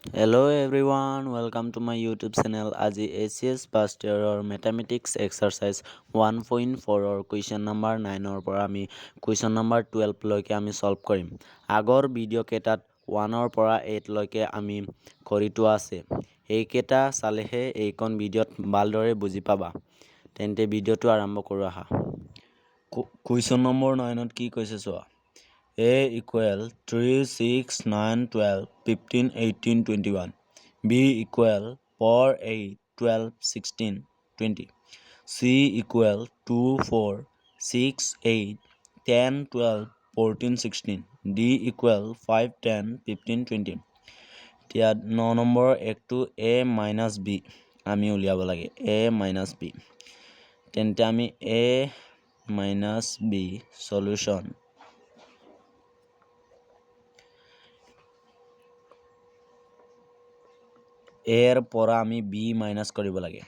Hello everyone, welcome to my YouTube channel. আজি ACS Past Year Mathematics Exercise 1.4 question number 9 পৰা আমি question number 12 লৈকে আমি solve কৰিম। আগৰ ভিডিও কেইটাত 1 পৰা 8 লৈকে আমি কৰিটো আছে। এইকেইটা চালেহে এইখন ভিডিওত ভালদৰে বুজি পাবা। তেন্তে ভিডিওটো আৰম্ভ কৰো আহা। question number 9 কি কৈছে চোৱা। A equal 3, 6, 9, 12, 15, 18, 21. B equal 4, 8, 12, 16, 20. C equal 2, 4, 6, 8, 10, 12, 14, 16. D equal 5, 10, 15, 20. এতিয়া 9 নম্বৰ একটো A minus B আমি উলিয়াব লাগে A minus B তেন্তে আমি A minus B solution A এর পৰা আমি B মাইনাস কৰিব লাগে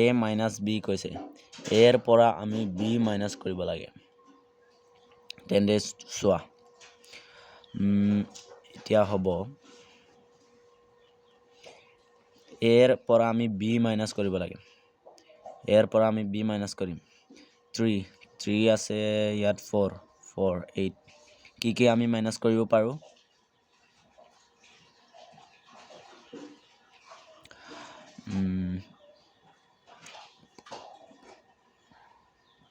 A minus B কৈছে A এৰ পৰা আমি B মাইনাস কৰিব লাগে তেন্তে চোৱা এতিয়া হ'ব A এৰ পৰা আমি B মাইনাস কৰিব লাগে A এৰ পৰা আমি B মাইনাস কৰিম 3 আছে ইয়াত 4 8 কি আমি মাইনাস কৰিব পাৰো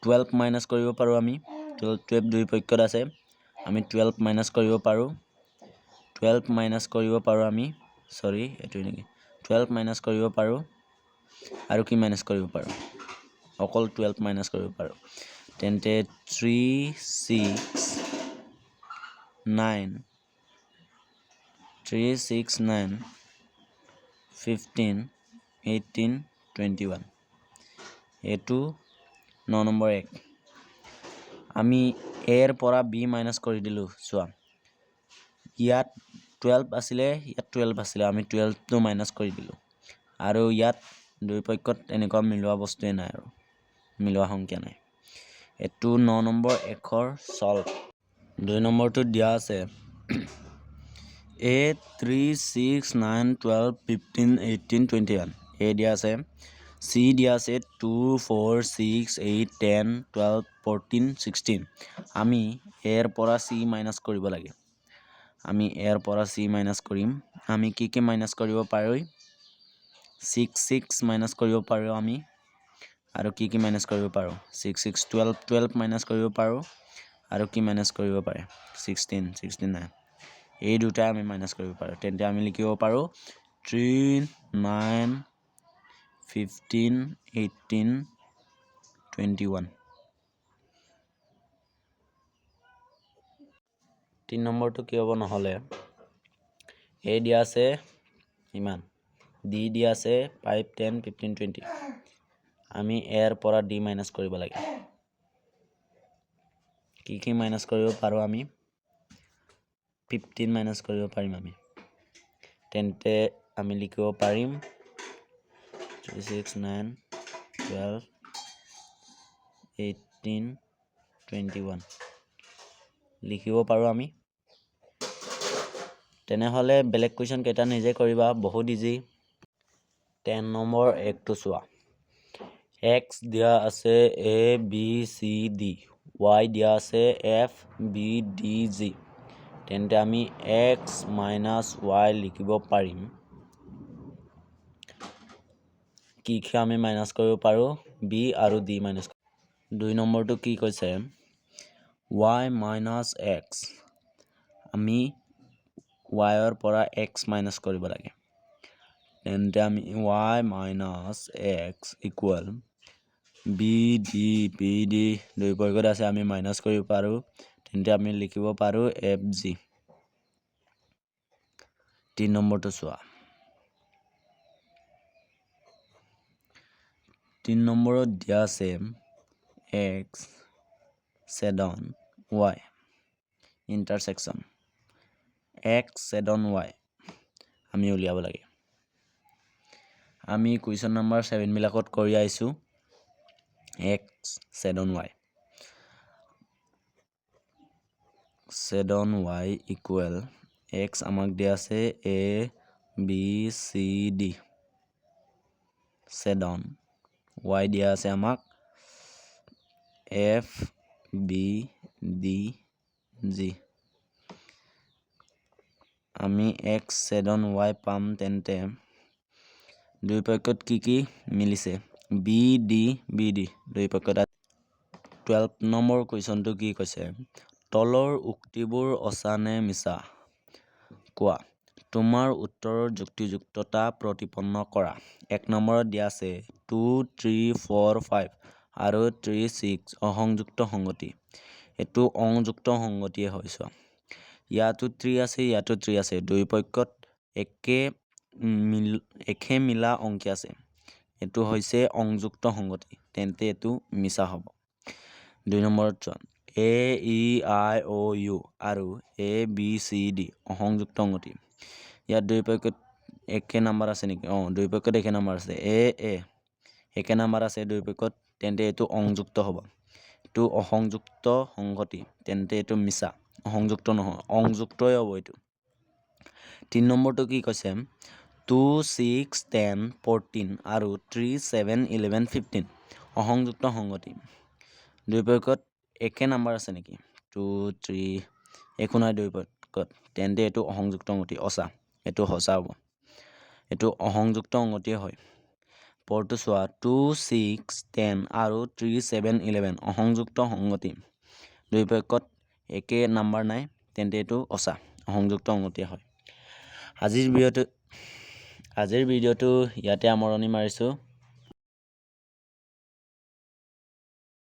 12 মাইনাস কৰিব পাৰো আমি 12 দুই পক্ষত আছে আমি 12 মাইনাস কৰিব পাৰো 12 মাইনাস কৰিব পাৰো আমি সৰি এটো নেকি 12 মাইনাস কৰিব পাৰো আৰু কি মাইনাস কৰিব পাৰো অকল 12 মাইনাস কৰিব পাৰো তেন্তে 3 6 9 15 18 21 এটো 9 নম্বৰ 1 আমি A এৰ পৰা B মাইনাস কৰি দিলু চোৱা ইয়াত 12 আছিলে ইয়াত 12 আছিলে আমি 12 টো মাইনাস কৰি দিলু আৰু ইয়াত দুই পক্ষত এনেকুৱা মিলোৱা বস্তুৱে নাই আৰু মিলোৱা সংখ্যা নাই এটো 9 নম্বৰ 1 ৰ সলভ 2 নম্বৰটো দিয়া আছে 8 3 6 9 12 15 18 21 A দিয়া আছে C দিয়া আছে 2 4 6 8 10 12 14 16 আমি A এর পৰা C মাইনাস কৰিব লাগে আমি A এৰ পৰা C মাইনাস কৰিম আমি কি মাইনাস কৰিব পাৰো 6 6 মাইনাস কৰিব পাৰো আমি আৰু কি মাইনাস কৰিব পাৰো 6 6 12 12 মাইনাস কৰিব পাৰো আৰু কি মাইনাস কৰিব পাৰে 16 69 এই দুটা আমি মাইনাস কৰিব পাৰো তেন্তে আমি লিখিব পাৰো 3 9 15 18 21 3 নম্বৰটো কি হ'ব নহলে A দিয়া আছে ইমান D দিয়া আছে 5 10 15 20 আমি A এর পৰা D মাইনাস কৰিব লাগে কি মাইনাস কৰিব পাৰো আমি 15 মাইনাস কৰিব পাৰিম আমি তেন্তে আমি লিখিব পাৰিম 3 6 9 12 18 21 লিখিব পাৰো আমি তেনেহলে বেলেগ কোৱেশ্চন কেটা নিজে কৰিবা বহুত ইজি 10 নম্বৰ একটো চোৱা x দিয়া আছে a b c d y দিয়া আছে f b d g তেন্তে আমি x minus y লিখিব পাৰিম কি আমি মাইনাস কৰিব পাৰো b আৰু d মাইনাস 2 নম্বৰটো কি কৈছে y minus x আমি y ৰ পৰা x মাইনাস কৰিব লাগে তেন্তে আমি y minus x equal b d দুই পক্ষত আছে আমি মাইনাস কৰিব পাৰো তেন্তে আমি লিখিব পাৰো f g 3 নম্বৰটো চোৱা 3 নম্বৰত দিয়া আছে x ছেদন y ইন্টাৰসেকশন x ছেদন y আমি উলিয়াব লাগে আমি কুৱেশ্চন নম্বৰ 7 বিলাকত কৰি আইছো x ছেদন y equal x আমাক দিয়া আছে a BCD 7 y দিয়া আছে আমাক FBDG আমি x 7 y পাম তেন্তে দুই পক্ষত কি মিলিছে BD দুই পক্ষত 12 নম্বৰ কুৱেশ্যনটো কি কৈছে তলৰ উক্তিবোৰ সঁচা নে মিছা কোৱা তোমাৰ উত্তৰৰ যুক্তিযুক্ততা প্ৰতিপন্ন কৰা 1 নম্বৰত দিয়া আছে 2 3 4 5 আৰু 3 6 অসংযুক্ত সংগতি এটো অংযুক্ত সংগতিয়ে হয় চোৱা ইয়াতো 3 আছে ইয়াতো 3 আছে দুই পক্ষত একে মিলা অংক আছে এটো হৈছে অংযুক্ত সংগতি তেন্তে এটো মিছা হ'ব 2 নম্বৰত চোৱা AEIOU আৰু ABCD অসংযুক্ত সংগতি ইয়াত দুই পক্ষত একে নাম্বাৰ আছে নেকি দুই পক্ষত একে নাম্বাৰ আছে একে নাম্বাৰ আছে দুই পক্ষত তেন্তে এটো অংযুক্ত হ'ব এটো অসংযুক্ত সংগতি তেন্তে এটো মিছা অসংযুক্ত নহয় অংযুক্তই হ'ব এটো 3 নম্বৰটো কি কৈছে 2 6 10 14 আৰু 3 7 11 15 অসংযুক্ত সংগতি দুই পক্ষত একে নাম্বাৰ আছে নেকি 2 3 একো নাই দুই পক্ষত তেন্তে এটো অসংযুক্ত সংগতি অসা এটো সঁচা হ'ব এটো অসংযুক্ত সংগতিয়ে হয় পৰটো চোৱা 2 6 10 আৰু 3 7 11 অসংযুক্ত সংগতি দুই পক্ষত একে নাম্বাৰ নাই তেন্তে এটো অসা অসংযুক্ত সংগতিয়ে হয় আজিৰ ভিডিঅ'টো ইয়াতে আমৰণি মাৰিছোঁ